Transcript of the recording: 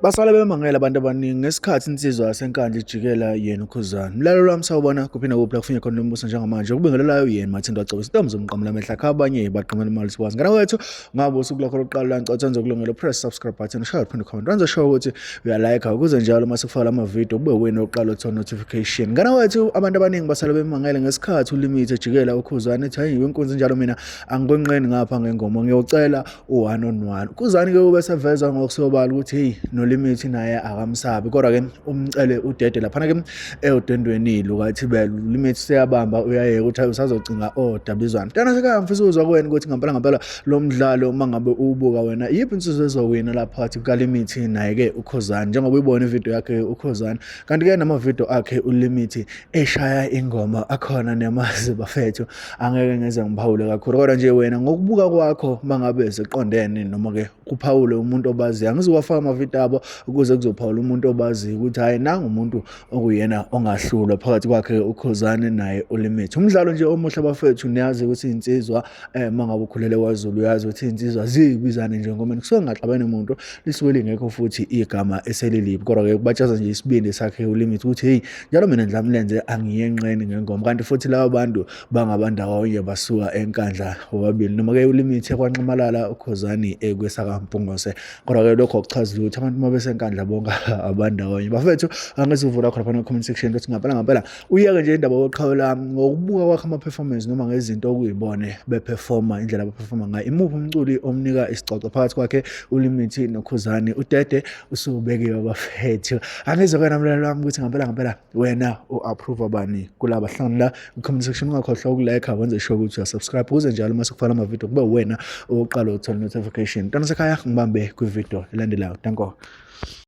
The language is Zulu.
Basale bemangele abantu abaningi ngesikhathi insizwa yasenkandla ijikela yena uKhuzani. Mlalelo wami sawubona kuphinda kuphi la kufinywa khona lo mbuso njengamanje. Ukubingelelayo yena Mathendo Wacebisa intombi zomqamulo amehla kha abanye baqhamela imali sikwazi. Ngana wethu ngabe usuku lakho lokuqala la ngicela wenze kulungela press subscribe button ushaya phinde comment. Wenze sure ukuthi uyalike ukuze njalo mase kufaka ama video kube wena oqala uthola notification. Ngana wethu abantu abaningi basale bemangele ngesikhathi uLimit ejikela uKhuzani ethi hayi inkunzi njalo mina angikonqeni ngapha ngengoma ngiyocela u1 on 1. uKhuzani ke ubeseveza ngokusobala ukuthi hey noLimit naye akamsabi kodwa ke umcele udede lapha ke eudendweni lukathi Limit seyabamba uyaye ukuthi usazocinga odabizwana. Ntana seka mfisa uzwa kuwena ukuthi ngempela lo mdlalo mangabe ubuka wena yiphi insizwe ezowina lapha phakathi kukaLimit naye ke uKhuzani njengoba uyibona ivideo yakhe uKhuzani kanti ke nama video akhe uLimit eshaya ingoma akhona nemazi bafethu angeke ngeze ngiphawule kakhulu kodwa nje wena ngokubuka kwakho mangabe seqondene noma ke kuphawule umuntu obazi angiziwafaka ama video abo ukuze kuzophawula umuntu obazi ukuthi hayi nanga umuntu okuyena ongahlulwa phakathi kwakhe uKhuzani naye uLimit. Umdlalo nje omuhle bafethu niyazi ukuthi insizwa mangabe ukhulele kwaZulu uyazi ukuthi insizwa zibizana nje ngoba kusuke ngaxabene umuntu lisuke lingekho futhi igama eselilibi kodwa ke kubatshaza nje isibindi sakhe uLimit ukuthi hey njalo mina ndlamlenze angiyenqeni ngengoma kanti futhi laba bantu bangabandawonye basuka enkandla bobabili noma ke uLimit ekwanqamalala uKhuzani kwesakampungose kodwa ke lokho kuchaza ukuthi abantu mabesenkandla bonke abandawonye bafethu angizivula khona phana comment section ukuthi ngempela uyeke nje indaba yoqhawula ngokubuka kwakhe ama performance noma ngezinto okuyibone beperforma indlela abaperforma ngayo imuphi umculi omnika isicoco phakathi kwakhe uLimit noKhuzani udede usubekiwe bafethu angizokena mlalelo wami ukuthi ngempela wena uapprove bani kulaba hlangana la comment section ungakhohlwa ukulike wenze sure ukuthi uyasubscribe ukuze njalo mase kufana ama video kube wena oqala uthola notification. Ntana sekhaya ngibambe ku video elandelayo. Danko.